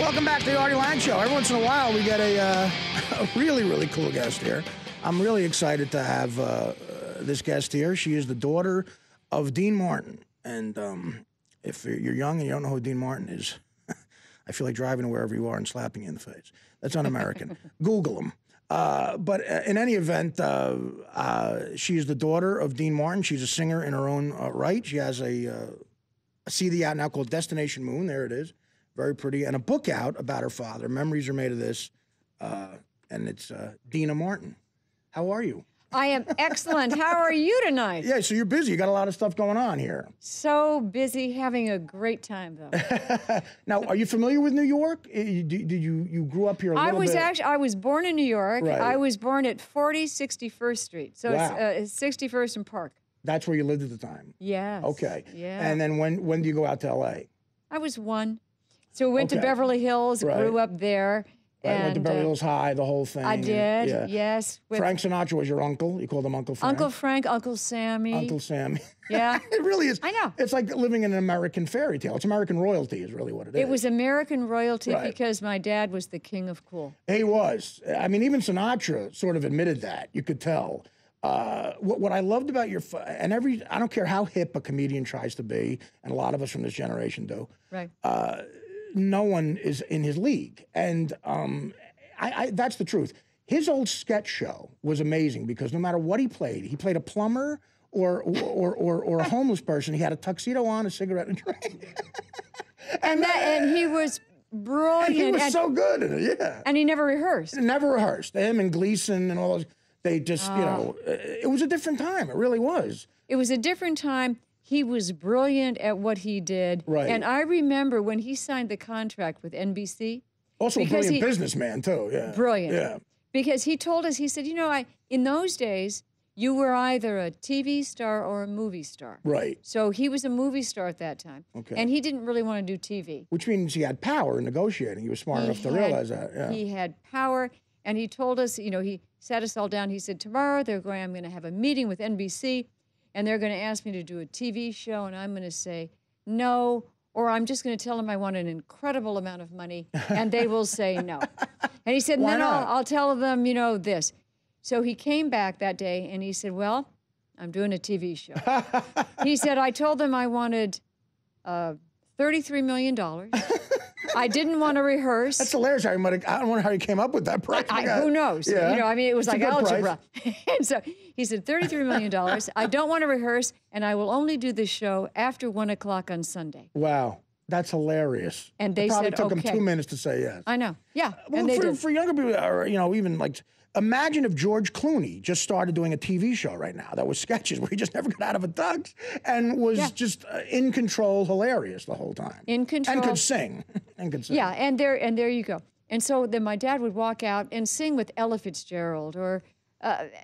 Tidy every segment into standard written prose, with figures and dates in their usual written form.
Welcome back to the Artie Lange Show. Every once in a while, we get a really, really cool guest here. I'm really excited to have this guest here. She is the daughter of Dean Martin. And if you're young and you don't know who Dean Martin is, I feel like driving to wherever you are and slapping you in the face. That's un-American. Google him. But in any event, she is the daughter of Dean Martin. She's a singer in her own right. She has a CD out now called Destination Moon. There it is. Very pretty. And a book out about her father. Memories are made of this. And it's Deana Martin. How are you? I am excellent. How are you tonight? Yeah, so you're busy. You got a lot of stuff going on here. So busy, having a great time, though. Now, are you familiar with New York? Did you grew up here a little bit? I was born in New York. Right. I was born at 40 61st Street. So Wow. it's 61st and Park. That's where you lived at the time? Yes. Okay. Yeah. And then when do you go out to L.A.? I was 1. So we went to Beverly Hills, Right. grew up there. Right, and went to Beverly Hills High, the whole thing. I did, Yeah. yes. Frank Sinatra was your uncle? You called him Uncle Frank? Uncle Frank, Uncle Sammy. Uncle Sammy. Yeah. It really is. I know. It's like living in an American fairy tale. It's American royalty is really what it is. It was American royalty Right. because my dad was the king of cool. He was. I mean, even Sinatra sort of admitted that. You could tell. What I loved about your, I don't care how hip a comedian tries to be, and a lot of us from this generation do. Right. No one is in his league, and that's the truth. His old sketch show was amazing because no matter what he played a plumber or a homeless person. He had a tuxedo on, a cigarette, and a drink. and he was brilliant. And he was so good in it, yeah. And he never rehearsed. Never rehearsed. Him and Gleason and all those, they just, you know, it was a different time. It really was. It was a different time. He was brilliant at what he did. Right. And I remember when he signed the contract with NBC. Also a brilliant businessman, too. Yeah. Brilliant. Yeah. Because he told us, he said, you know, in those days, you were either a TV star or a movie star. Right. So he was a movie star at that time. Okay. And he didn't really want to do TV. Which means he had power in negotiating. He was smart enough to realize that. Yeah. He had power. And he told us, you know, he sat us all down. He said, tomorrow I'm going to have a meeting with NBC, and they're going to ask me to do a TV show, and I'm going to say no, or I'm just going to tell them I want an incredible amount of money, and they will say no. And he said, Why then not? I'll tell them, you know, this. So he came back that day, and he said, well, I'm doing a TV show. He said, I told them I wanted $33 million. I didn't want to rehearse. That's hilarious. I don't wonder how he came up with that price. Who knows? Yeah. You know, I mean, it was It's a like good algebra. And so he said, $33 million. I don't want to rehearse, and I will only do this show after 1 o'clock on Sunday. Wow. That's hilarious. And they it probably said, took okay. him 2 minutes to say yes. I know. Yeah. Well, and they did. for younger people, or, you know, even like, imagine if George Clooney just started doing a TV show right now that was sketches where he just never got out of a tux and was just in control, hilarious the whole time. In control. And could sing. Yeah, and there you go. And so then my dad would walk out and sing with Ella Fitzgerald or,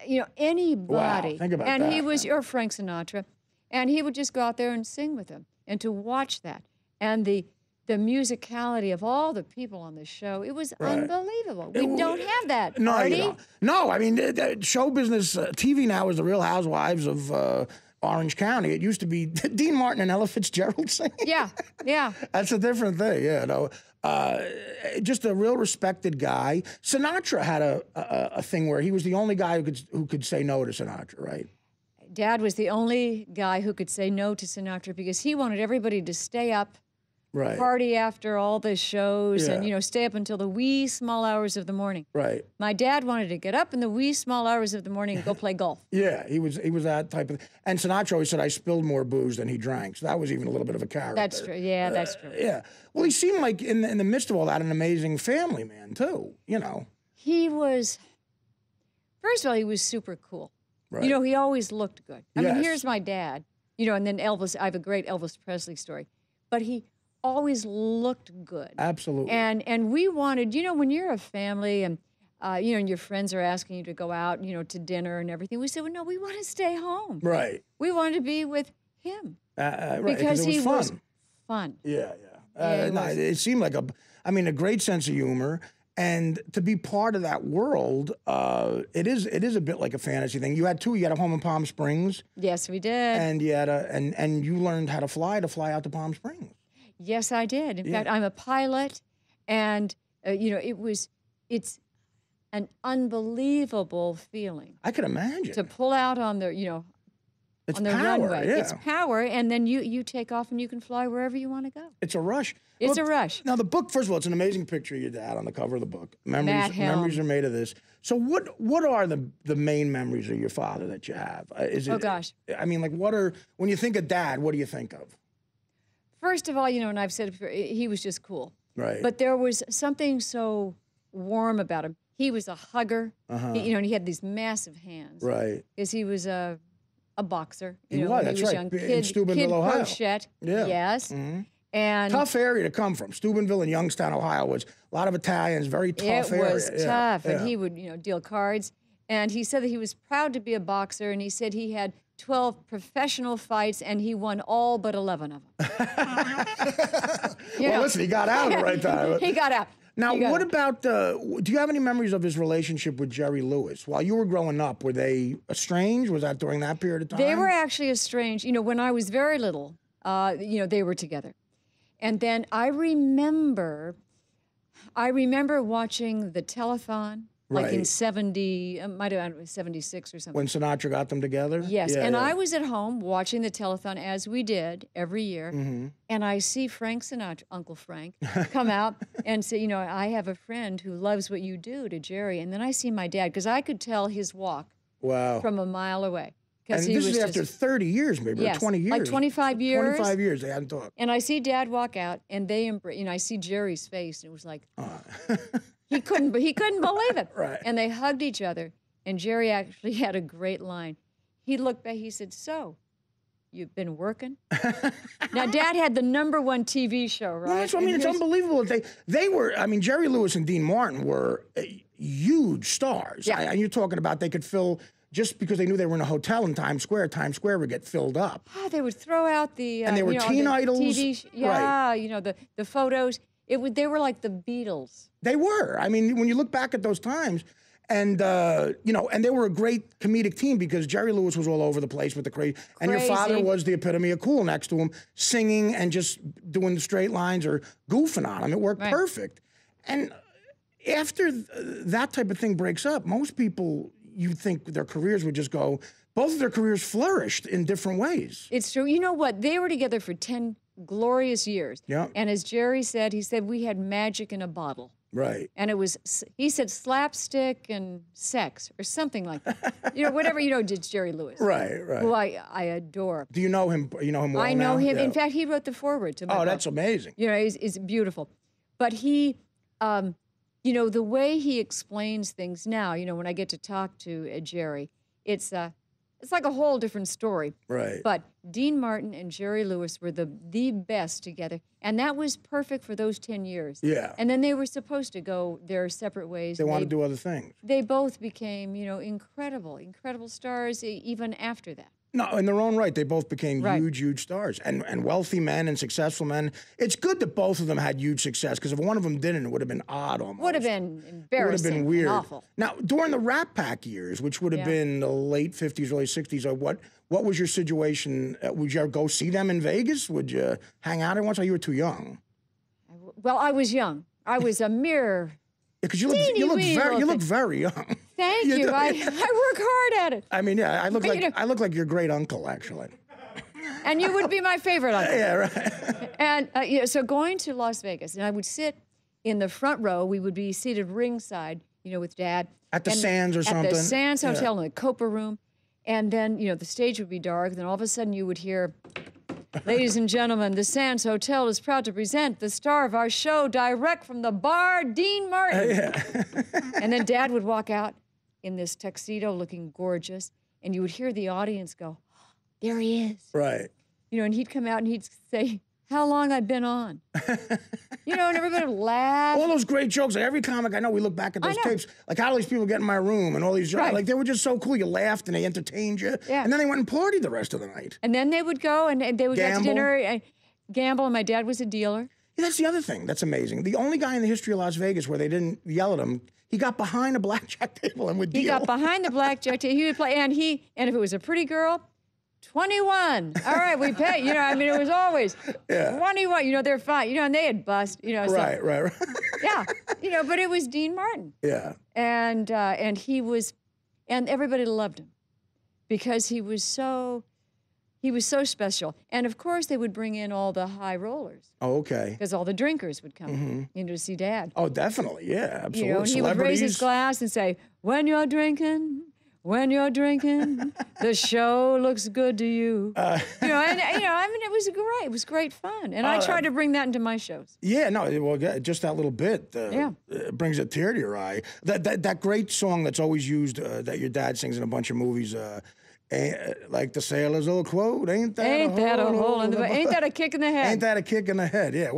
you know, anybody. Wow, think about and that. he was, or Frank Sinatra. And he would just go out there and sing with them. And to watch that. And the musicality of all the people on the show, it was unbelievable. We don't have that, No, Artie. you don't. No, I mean, show business, TV now is the Real Housewives of Orange County. It used to be Dean Martin and Ella Fitzgerald singing. Yeah, yeah. That's a different thing, yeah. No, just a real respected guy. Sinatra had a thing where he was the only guy who could say no to Sinatra, right? Dad was the only guy who could say no to Sinatra because he wanted everybody to stay up, party after all the shows, and, you know, stay up until the wee small hours of the morning. Right. My dad wanted to get up in the wee small hours of the morning and go play golf. Yeah, he was that type of. And Sinatra always said, "I spilled more booze than he drank." So that was even a little bit of a character. That's true. Yeah, that's true. Yeah. Well, he seemed like in the midst of all that, an amazing family man too. You know. He was. First of all, he was super cool. Right. You know, he always looked good. I mean, Yes. here's my dad. You know, and then Elvis. I have a great Elvis Presley story, but he always looked good. Absolutely. And we wanted, you know, when you're a family and, you know, and your friends are asking you to go out, you know, to dinner and everything, we said, well, no, we want to stay home. Right. We wanted to be with him. Right, because it was he fun. was fun. Yeah, yeah. No, it seemed like a great sense of humor. And to be part of that world, it is a bit like a fantasy thing. You had a home in Palm Springs. Yes, we did. And you had and you learned how to fly out to Palm Springs. Yes, I did. In fact, I'm a pilot, And, it's an unbelievable feeling. I can imagine. To pull out on the, It's on the power, runway. yeah. It's power, and then you take off and you can fly wherever you want to go. It's a rush. It's a rush. Now, the book, first of all, it's an amazing picture of your dad on the cover of the book. Matt Helm. Memories are made of this. So what are the main memories of your father that you have? Oh, gosh. I mean, like, when you think of Dad, what do you think of? First of all, and I've said it before, he was just cool. Right. But there was something so warm about him. He was a hugger. And he had these massive hands. Right. Because he was a boxer. He was, when that's he was right. young. In Steubenville, Ohio. Crochet. Yeah. Yes. And tough area to come from. Steubenville and Youngstown, Ohio, was a lot of Italians, very tough area. It was tough, Yeah. and he would, deal cards. And he said that he was proud to be a boxer, and he said he had 12 professional fights, and he won all but 11 of them. Well, listen, he got out at the right time. He got out. Now, what about, do you have any memories of his relationship with Jerry Lewis? While you were growing up, were they estranged? Was that during that period of time? They were actually estranged. When I was very little, they were together. And then I remember watching the telethon, like in 70, might have been 76 or something. When Sinatra got them together? Yes, I was at home watching the telethon, as we did every year, and I see Frank Sinatra, Uncle Frank, come out and say, I have a friend who loves what you do to Jerry. And then I see my dad, because I could tell his walk from a mile away. And this is after 30 years, maybe, or 20 years. Like 25 years. 25 years, they hadn't talked. And I see Dad walk out, and they embrace. I see Jerry's face, and it was like, he couldn't believe it. Right. And they hugged each other, and Jerry actually had a great line. He looked back, he said, "So, you've been working?" Now, Dad had the #1 TV show, right? No, that's what I mean. It's unbelievable. They were, Jerry Lewis and Dean Martin were huge stars. Yeah. And you're talking about they could fill, just because they knew they were in a hotel in Times Square would get filled up. Oh, they would throw out the and they were teen the idols. TV Right. The photos. They were like the Beatles. They were. I mean, when you look back at those times, and and they were a great comedic team, because Jerry Lewis was all over the place with the crazy. And your father was the epitome of cool next to him, singing and just doing the straight lines or goofing on him. It worked perfect. And after that type of thing breaks up, most people, you think their careers would just go. Both of their careers flourished in different ways. It's true. You know what? They were together for 10 glorious years. Yeah. And as Jerry said, he said, we had magic in a bottle. Right. And it was, he said, slapstick and sex or something like that. Whatever, did Jerry Lewis. Right. Who I adore. Do you know him? You know him well I know now? him. Yeah. In fact, he wrote the foreword to my book. that's amazing. It's beautiful. But he, the way he explains things now, when I get to talk to Jerry, it's like a whole different story. Right. But Dean Martin and Jerry Lewis were the best together. And that was perfect for those 10 years. Yeah. And then they were supposed to go their separate ways. They want to do other things. They both became, incredible stars even after that. No, in their own right, they both became huge stars, and wealthy men and successful men. It's good that both of them had huge success, because if one of them didn't, it would have been odd almost. Would have been embarrassing. Would have been weird. And awful. Now, during the Rat Pack years, which would have been the late 50s, early 60s, what was your situation? Would you ever go see them in Vegas? Would you hang out there once? Or you were too young? Well, I was young. I was a mere... Because you look very young. Thank you. I work hard at it. I mean, I look like your great uncle, actually. And you would be my favorite uncle. Yeah, right. And so going to Las Vegas, and I would sit in the front row. We would be seated ringside, with Dad. At the Sands or something. At the Sands Hotel in the Copa Room. And then, the stage would be dark. And then all of a sudden you would hear, "Ladies and gentlemen, the Sands Hotel is proud to present the star of our show, direct from the bar, Dean Martin." And then Dad would walk out in this tuxedo looking gorgeous, and you would hear the audience go, "There he is." Right. And he'd come out and he'd say, "How long I've been on?" And everybody would laugh. All those great jokes. Like every comic I know, we look back at those tapes. Like, how do these people get in my room and all these jokes? Right. Like, they were just so cool. You laughed and they entertained you. Yeah. And then they went and partied the rest of the night. And then they would go and they would get to Gamble. dinner, gamble, and my dad was a dealer. Yeah, that's the other thing. That's amazing. The only guy in the history of Las Vegas where they didn't yell at him, he got behind a blackjack table and would deal. He got behind the blackjack table. He would play, and if it was a pretty girl, 21. All right, we pay. You know, I mean, it was always 21. You know, they're fine. You know, and they had bust. You know, so, Right. yeah. You know, but it was Dean Martin. Yeah. And he was, and everybody loved him because he was so special. And of course, they would bring in all the high rollers. Oh, okay. Because all the drinkers would come in, you know, to see Dad. Oh, definitely. Yeah, absolutely. You know, and he would raise his glass and say, when you're drinking, the show looks good to you. You know, and you know, I mean, it was great. It was great fun, and I tried to bring that into my shows. Yeah, no, well, just that little bit brings a tear to your eye. That great song that's always used that your dad sings in a bunch of movies. Like the sailor's old quote, ain't that a hole in the ain't that a kick in the head? Ain't that a kick in the head? Yeah.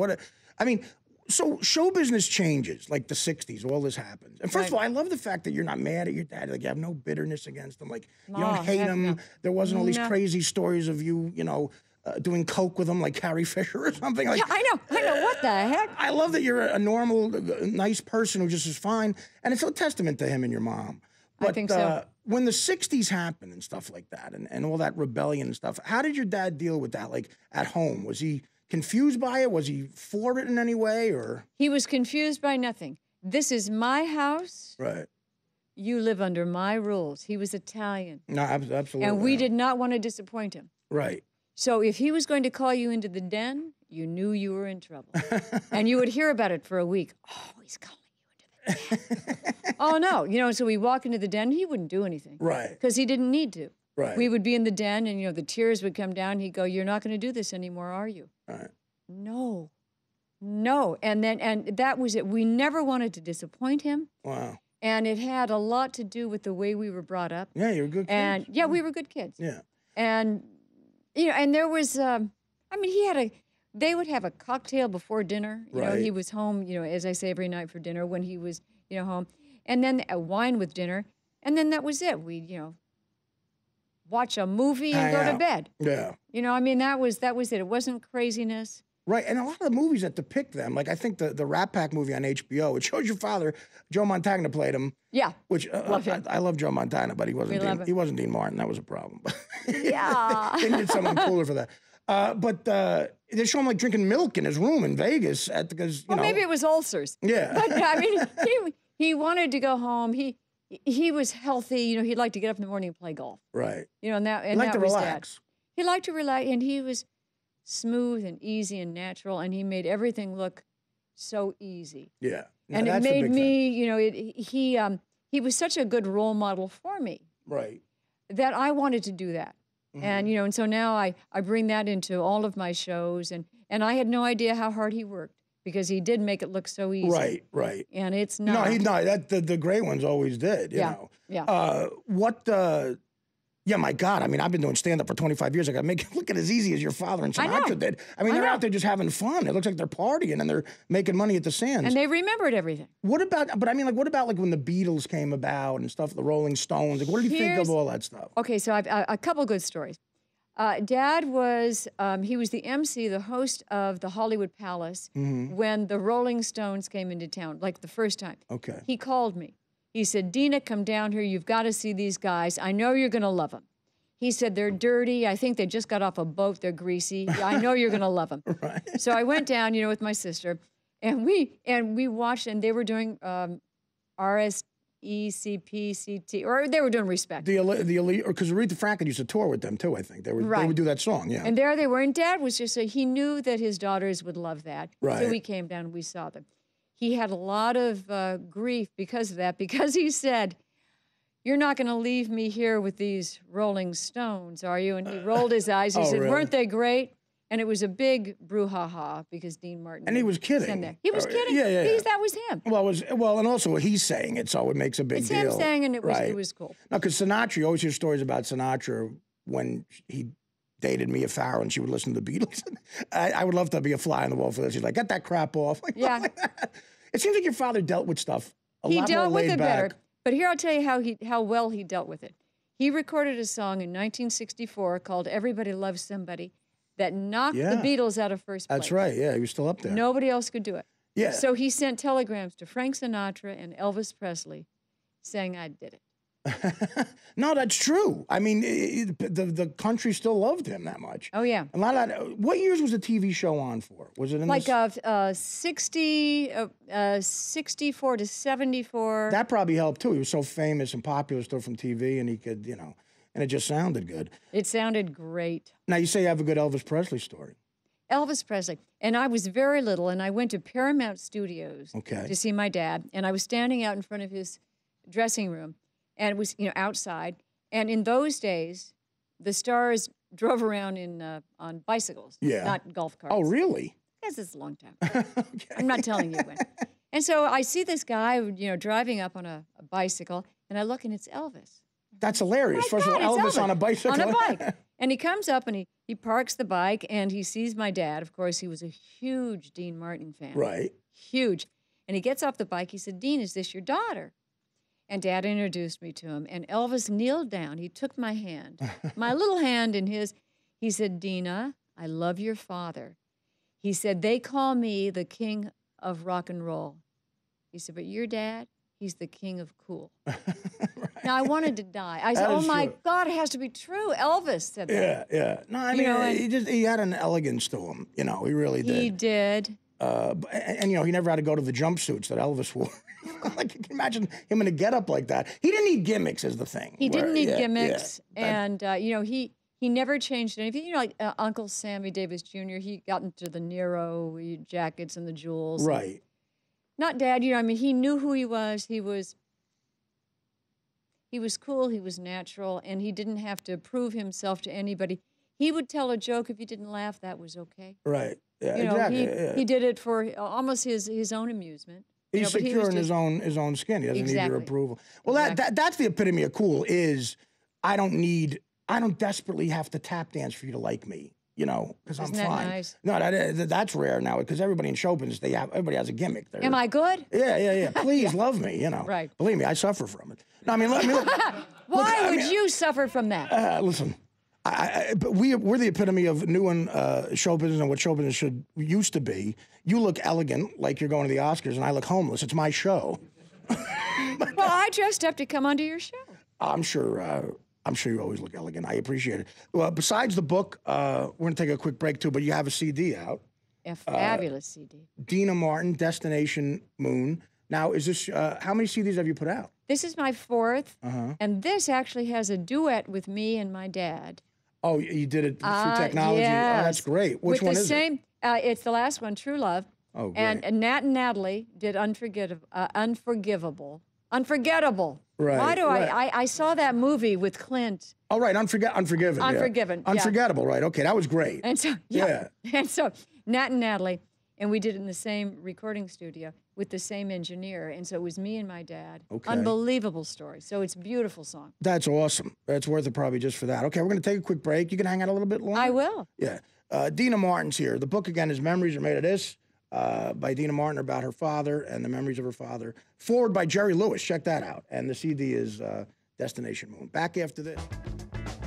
I mean. So show business changes, like the 60s, all this happens. And first of all, I love the fact that you're not mad at your dad. Like, you have no bitterness against him. Like, you don't hate him. No. There wasn't all these crazy stories of you, you know, doing coke with him like Carrie Fisher or something. Like, yeah, I know. What the heck? I love that you're a normal, nice person who just is fine. And it's a testament to him and your mom. But, I think so. When the 60s happened and stuff like that and all that rebellion and stuff, how did your dad deal with that, like, at home? Was he confused by it? Was he for it in any way, or? He was confused by nothing. This is my house. Right. You live under my rules. He was Italian. No, absolutely. And we did not want to disappoint him. Right. So if he was going to call you into the den, you knew you were in trouble. And you would hear about it for a week. Oh, he's calling you into the den. Oh, no. You know, so we walk into the den, he wouldn't do anything. Right. Because he didn't need to. Right. We would be in the den and, you know, the tears would come down. He'd go, you're not going to do this anymore, are you? Right. No. And that was it. We never wanted to disappoint him. Wow. And it had a lot to do with the way we were brought up. Yeah, you were good kids. And yeah, we were good kids. Yeah. And, you know, and there was, I mean, they would have a cocktail before dinner. You know, he was home, you know, as I say, every night for dinner when he was, you know, home. And then a wine with dinner. And then that was it. We, you know, watch a movie and go to bed. Yeah. You know, I mean, that was it. It wasn't craziness. Right, and a lot of the movies that depict them, like I think the Rat Pack movie on HBO, it shows your father, Joe Montana played him. Yeah, which I love Joe Montana, but he wasn't Dean Martin. That was a problem. Yeah, they needed someone cooler for that. But they show him like drinking milk in his room in Vegas because you know. Maybe it was ulcers. Yeah, but I mean, he wanted to go home. He was healthy. You know, he'd like to get up in the morning and play golf. Right. You know, and that he liked to relax. He liked to relax, and he was smooth and easy and natural, and he made everything look so easy. Yeah. No, and it made me, you know, he was such a good role model for me. Right. That I wanted to do that. Mm-hmm. And, you know, and so now I bring that into all of my shows, and I had no idea how hard he worked because he did make it look so easy. Right. And it's not. No, he's not. The great ones always did, you know. Yeah. Yeah, my God. I mean, I've been doing stand-up for 25 years. I got to make it look as easy as your father and Sinatra did. I mean, they're out there just having fun. It looks like they're partying and they're making money at the Sands. And they remembered everything. What about when the Beatles came about and stuff, the Rolling Stones? Like, what did you think of all that stuff? Okay, so I've a couple good stories. Dad was, he was the MC, the host of the Hollywood Palace when the Rolling Stones came into town, like the first time. Okay. He called me. He said, Deana, come down here. You've got to see these guys. I know you're going to love them. He said, they're dirty. I think they just got off a boat. They're greasy. I know you're going to love them. Right. So I went down, you know, with my sister, and we watched, and they were doing RSECPCT, or they were doing Respect. The elite, because Aretha Franklin used to tour with them too. I think they would do that song. Yeah. And there they were, and Dad was just he knew that his daughters would love that. Right. So we came down and we saw them. He had a lot of grief because of that, because he said, you're not going to leave me here with these Rolling Stones, are you? And he rolled his eyes. He said, really? Weren't they great? And it was a big brouhaha because Dean Martin. And he was kidding. He was kidding. Yeah. Because that was him. Well, and also he's saying it, so it makes a big deal. It's him saying, and it was cool. No, because Sinatra, you always hear stories about Sinatra when he dated Mia Farrow and she would listen to the Beatles. I would love to be a fly on the wall for this. She's like, get that crap off. Like, yeah. It seems like your father dealt with stuff a lot more laid back. He dealt with it better. But here I'll tell you how well he dealt with it. He recorded a song in 1964 called Everybody Loves Somebody that knocked the Beatles out of first place. That's right. Yeah, he was still up there. Nobody else could do it. Yeah. So he sent telegrams to Frank Sinatra and Elvis Presley saying, I did it. No, that's true. I mean, the country still loved him that much. Oh, yeah. A lot of that. What years was the TV show on for? Was it in like 64 to 74. That probably helped too. He was so famous and popular still from TV, and he could, and it just sounded good. It sounded great. Now you say you have a good Elvis Presley story. Elvis Presley. And I was very little, and I went to Paramount Studios to see my dad, and I was standing out in front of his dressing room, and it was, outside. And in those days, the stars drove around on bicycles, not golf carts. Oh, really? Yes, it's a long time. Okay. I'm not telling you when. And so I see this guy, driving up on a bicycle, and I look, and it's Elvis. That's hilarious. First of all, Elvis on a bicycle. On a bike. And he comes up, and he parks the bike, and he sees my dad. Of course, he was a huge Dean Martin fan. Right. Huge. And he gets off the bike. He said, "Dean, is this your daughter?" And Dad introduced me to him. And Elvis kneeled down. He took my hand, my little hand in his. He said, "Deana, I love your father." He said, "They call me the king of rock and roll." He said, "But your dad, he's the king of cool." Right. Now, I wanted to die. I said, "Oh, my God, it has to be true." Elvis said that. Yeah. No, I mean, he had an elegance to him. He really did. He did. And he never had to go to the jumpsuits that Elvis wore. Like, you can imagine him in a getup like that. He didn't need gimmicks, is the thing. He didn't need gimmicks, and he never changed anything. Like Uncle Sammy Davis Jr., he got into the Nero jackets and the jewels. Right. Not Dad. He knew who he was. He was cool. He was natural, and he didn't have to prove himself to anybody. He would tell a joke. If you didn't laugh, that was okay. Right. Yeah. Exactly. He did it for almost his own amusement. He's secure in his own skin. He doesn't need your approval. Well, that's the epitome of cool. Is I don't desperately have to tap dance for you to like me. Because I'm fine. Nice? No, that's rare now because everybody in show business everybody has a gimmick. Am I good? Yeah. Please love me. Right. Believe me, I suffer from it. No, I mean, look. Why would you suffer from that? Listen. But we're the epitome of new show business and what show business used to be. You look elegant, like you're going to the Oscars, and I look homeless. It's my show. Well, I dressed up to come onto your show. I'm sure you always look elegant. I appreciate it. Well, besides the book, we're going to take a quick break too. But you have a CD out. A fabulous CD. Deana Martin, Destination Moon. Now, is this how many CDs have you put out? This is my fourth, and this actually has a duet with me and my dad. Oh, you did it through technology? Yes. Oh, that's great. Which one is it? It's the last one, True Love. Oh, great. And Nat and Natalie did Unforgettable. Unforgettable. Right. Why do I saw that movie with Clint. Oh, right. Unforgiven. Unforgiven. Yeah. Unforgettable, right. Okay, that was great. And so, And so, Nat and Natalie, and we did it in the same recording studio with the same engineer. And so it was me and my dad. Okay. Unbelievable story. So it's a beautiful song. That's awesome. That's worth it probably just for that. Okay, we're going to take a quick break. You can hang out a little bit longer? I will. Yeah. Deana Martin's here. The book, again, is Memories Are Made of This by Deana Martin about her father and the memories of her father. Forward by Jerry Lewis. Check that out. And the CD is Destination Moon. Back after this.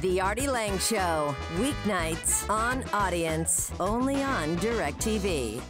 The Artie Lange Show. Weeknights on Audience. Only on DirecTV.